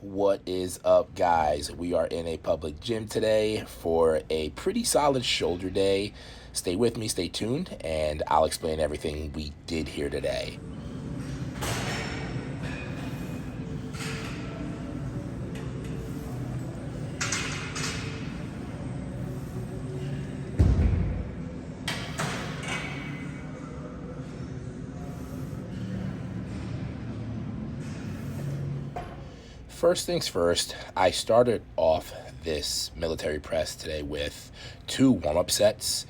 What is up, guys? We are in a public gym today for a pretty solid shoulder day. Stay with me, stay tuned, and I'll explain everything we did here today. First things first, I started off this military press today with two warm-up sets.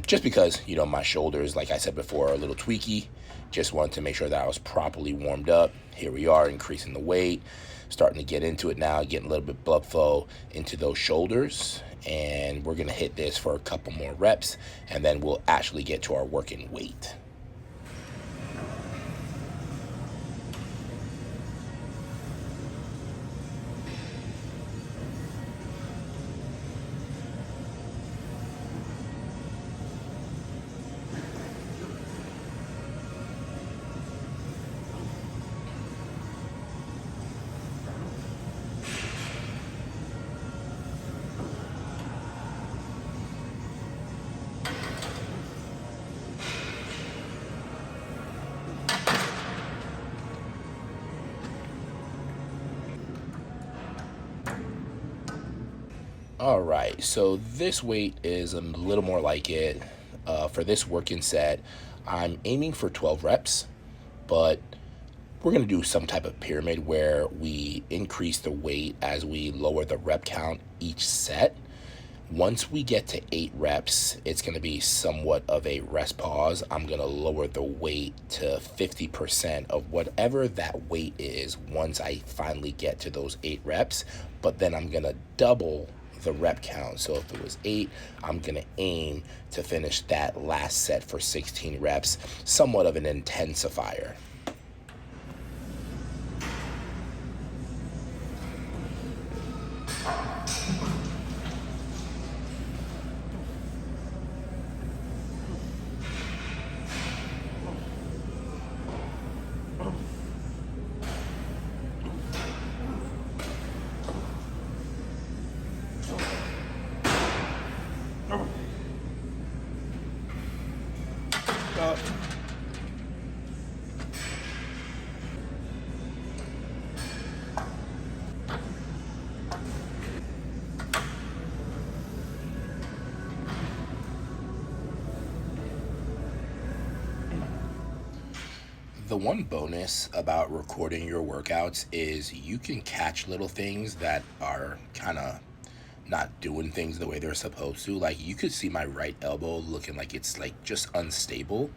Just because, my shoulders, like I said before, are a little tweaky. Just wanted to make sure that I was properly warmed up. Here we are, increasing the weight, starting to get into it now, getting a little bit blood flow into those shoulders. And we're going to hit this for a couple more reps, and then we'll actually get to our working weight. All right, so this weight is a little more like it. For this working set, I'm aiming for 12 reps, but we're going to do some type of pyramid where we increase the weight as we lower the rep count each set. Once we get to 8 reps, it's going to be somewhat of a rest pause. I'm going to lower the weight to 50% of whatever that weight is once I finally get to those 8 reps, but then I'm going to double the rep count. So if it was 8, I'm going to aim to finish that last set for 16 reps, somewhat of an intensifier. The one bonus about recording your workouts is you can catch little things that are kind of not doing things the way they're supposed to. Like, you could see my right elbow looking like it's like just unstable,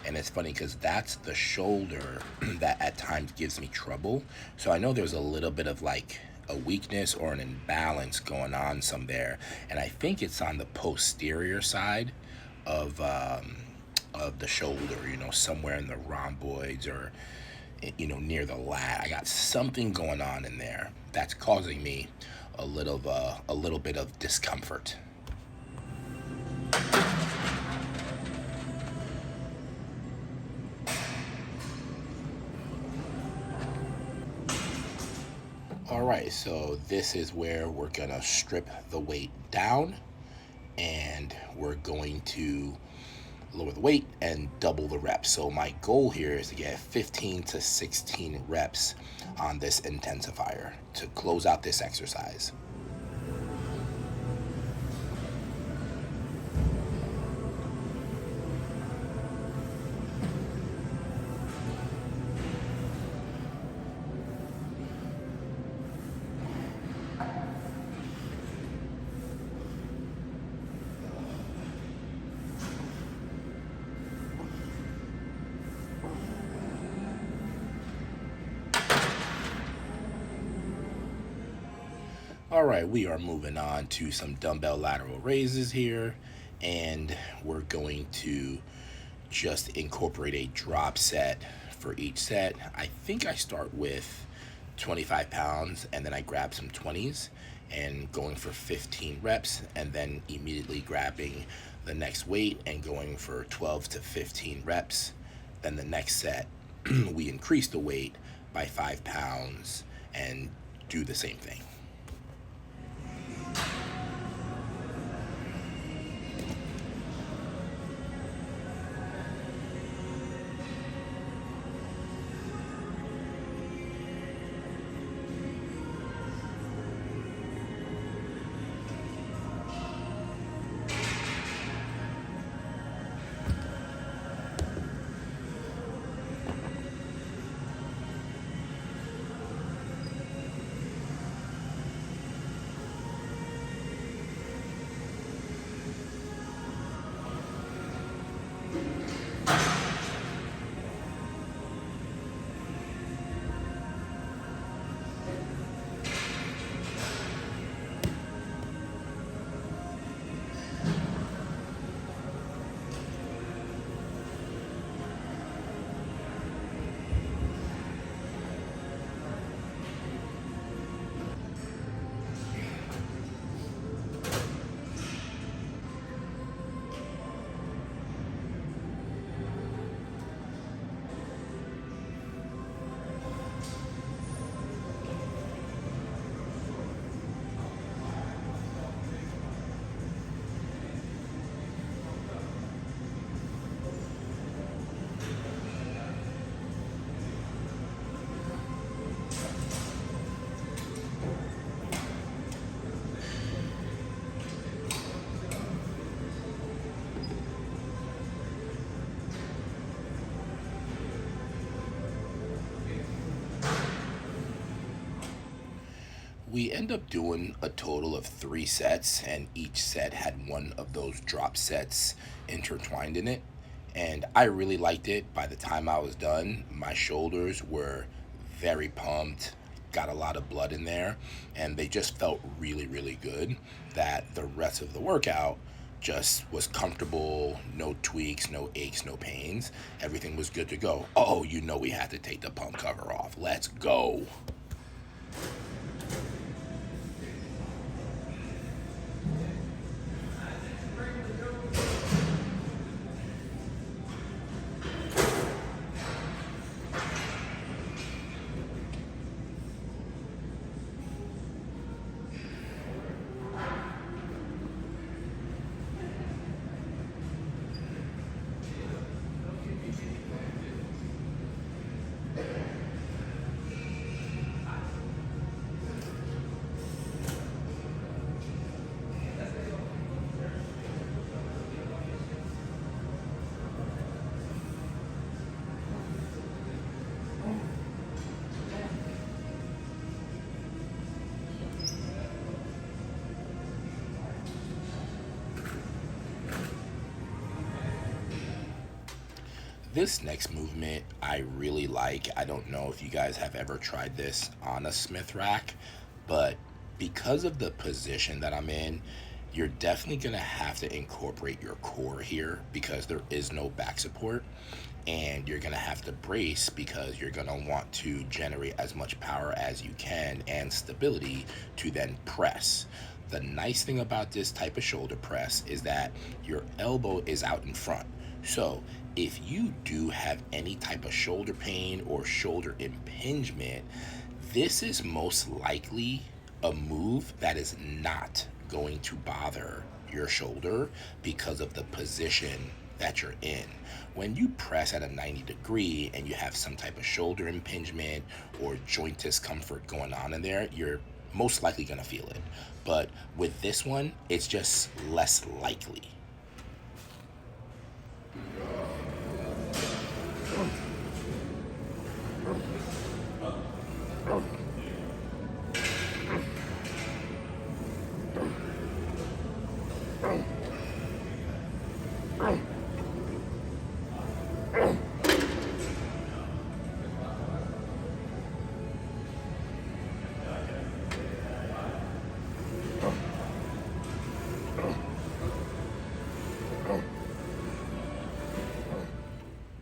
and it's funny because that's the shoulder that at times gives me trouble. So I know there's a little bit of like a weakness or an imbalance going on some there, and I think it's on the posterior side of the shoulder, somewhere in the rhomboids or near the lat. I got something going on in there that's causing me a little bit of discomfort. All right, so this is where we're gonna strip the weight down, and we're going to lower the weight and double the reps. So my goal here is to get 15 to 16 reps on this intensifier to close out this exercise. All right, we are moving on to some dumbbell lateral raises here, and we're going to just incorporate a drop set for each set. I think I start with 25 pounds and then I grab some 20s and going for 15 reps, and then immediately grabbing the next weight and going for 12 to 15 reps. Then the next set, we increase the weight by 5 pounds and do the same thing. We end up doing a total of 3 sets, and each set had one of those drop sets intertwined in it. And I really liked it. By the time I was done, my shoulders were very pumped, got a lot of blood in there, and they just felt really, really good. That the rest of the workout just was comfortable, no tweaks, no aches, no pains. Everything was good to go. Oh, we had to take the pump cover off. Let's go. This next movement I really like. I don't know if you guys have ever tried this on a Smith rack, but because of the position that I'm in, you're definitely going to have to incorporate your core here because there is no back support. And you're going to have to brace because you're going to want to generate as much power as you can and stability to then press. The nice thing about this type of shoulder press is that your elbow is out in front. So if you do have any type of shoulder pain or shoulder impingement, this is most likely a move that is not going to bother your shoulder because of the position that you're in. When you press at a 90 degree and you have some type of shoulder impingement or joint discomfort going on in there, you're most likely going to feel it. But with this one, it's just less likely.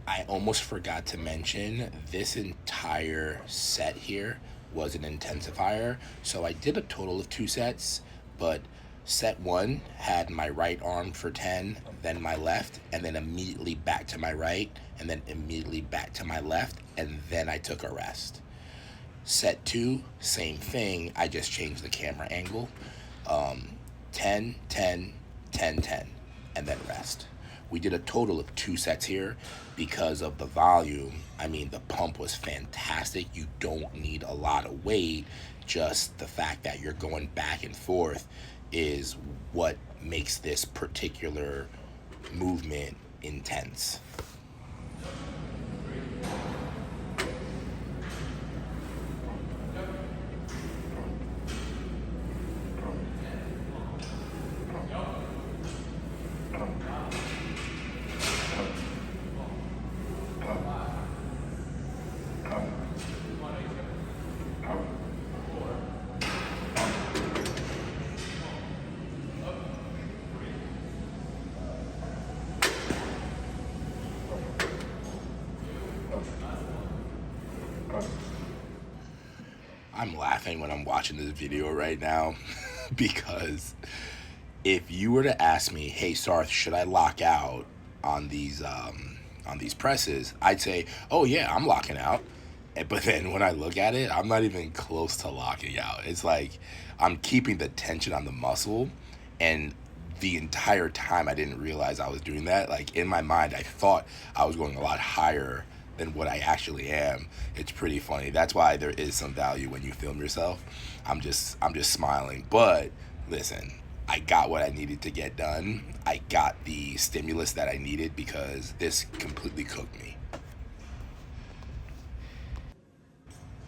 I almost forgot to mention this entire set here was an intensifier. So I did a total of 2 sets, but set one had my right arm for 10, then my left, and then immediately back to my right, and then immediately back to my left, and then I took a rest. Set 2, same thing. I just changed the camera angle. 10, 10, 10, 10, and then rest. We did a total of 2 sets here because of the volume. I mean, the pump was fantastic. You don't need a lot of weight. Just the fact that you're going back and forth is what makes this particular movement intense. I'm laughing when I'm watching this video right now because if you were to ask me, "Hey Sarth, should I lock out on these presses?" I'd say, "Oh yeah, I'm locking out." But then when I look at it, I'm not even close to locking out. It's like I'm keeping the tension on the muscle, and the entire time I didn't realize I was doing that. Like in my mind, I thought I was going a lot higher than what I actually am. It's pretty funny. That's why there is some value when you film yourself. I'm just smiling. But listen, I got what I needed to get done. I got the stimulus that I needed because this completely cooked me.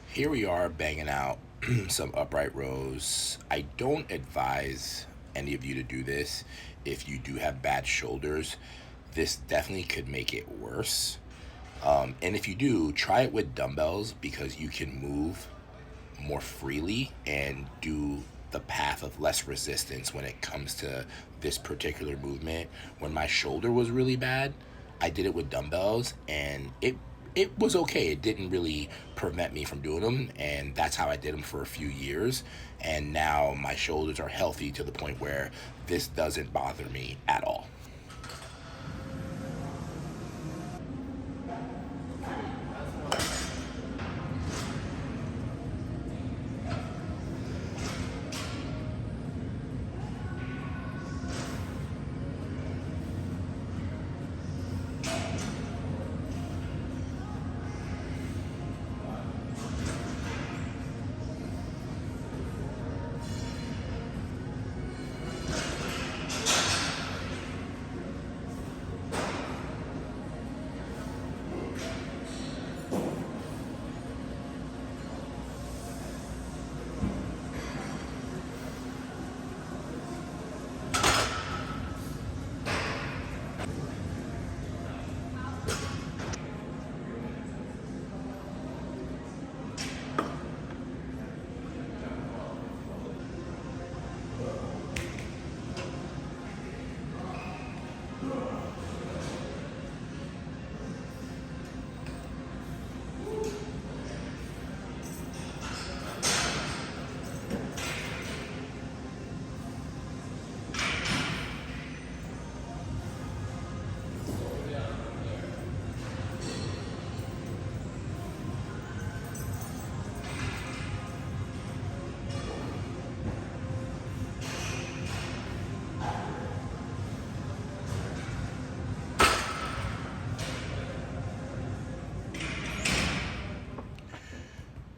Here we are banging out some upright rows. I don't advise any of you to do this if you do have bad shoulders. This definitely could make it worse. And if you do, try it with dumbbells because you can move more freely and do the path of less resistance when it comes to this particular movement. When my shoulder was really bad, I did it with dumbbells and it was okay. It didn't really prevent me from doing them, and that's how I did them for a few years. And now my shoulders are healthy to the point where this doesn't bother me at all.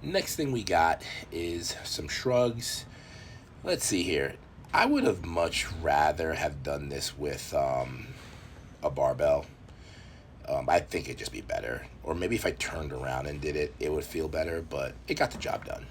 Next thing we got is some shrugs. Let's see here. I would have much rather have done this with a barbell. I think it'd just be better. Or maybe if I turned around and did it, it would feel better, but it got the job done.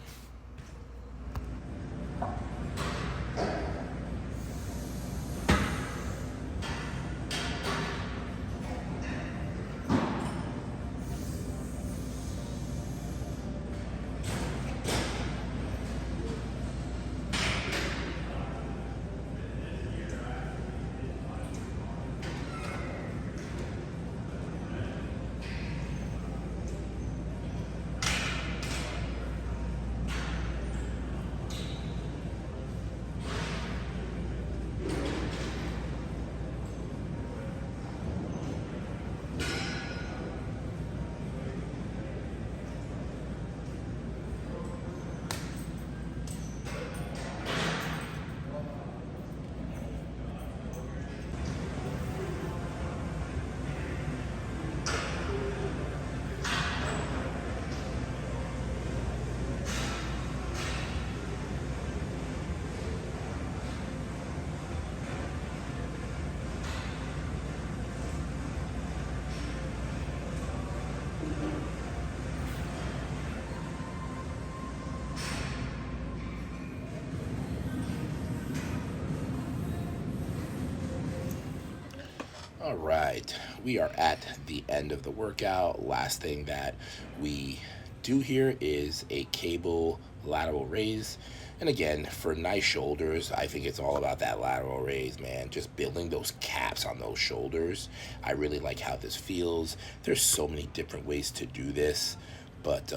All right, we are at the end of the workout. Last thing that we do here is a cable lateral raise. And again, for nice shoulders, I think it's all about that lateral raise, man. Just building those caps on those shoulders. I really like how this feels. There's so many different ways to do this, but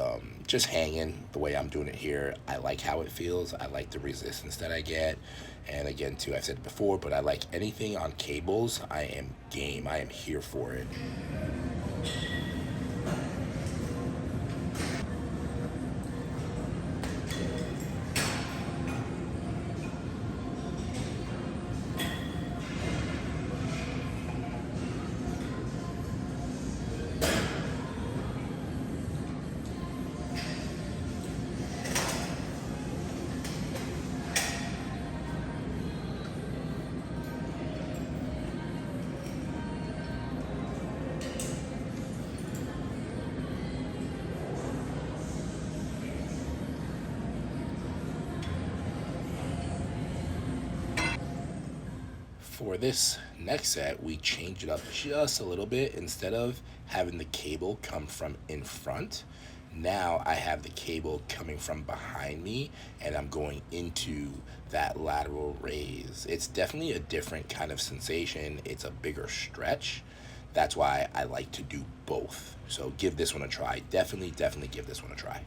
just hanging the way I'm doing it here, I like how it feels. I like the resistance that I get. And again, too, I've said it before, but I like anything on cables. I am game. I am here for it. For this next set, we change it up just a little bit. Instead of having the cable come from in front, now I have the cable coming from behind me and I'm going into that lateral raise. It's definitely a different kind of sensation. It's a bigger stretch. That's why I like to do both. So give this one a try. Definitely give this one a try.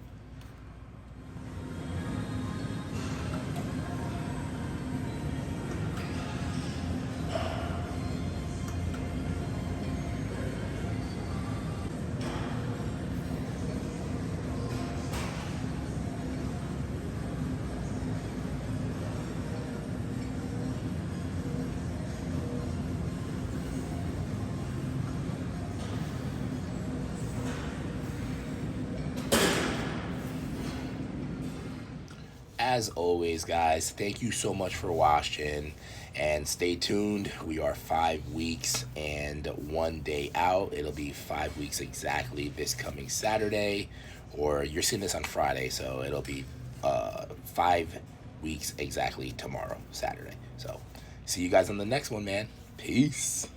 As always, guys, thank you so much for watching and stay tuned. We are 5 weeks and 1 day out. It'll be 5 weeks exactly this coming Saturday, or you're seeing this on Friday, so it'll be 5 weeks exactly tomorrow, Saturday. So see you guys on the next one, man. Peace.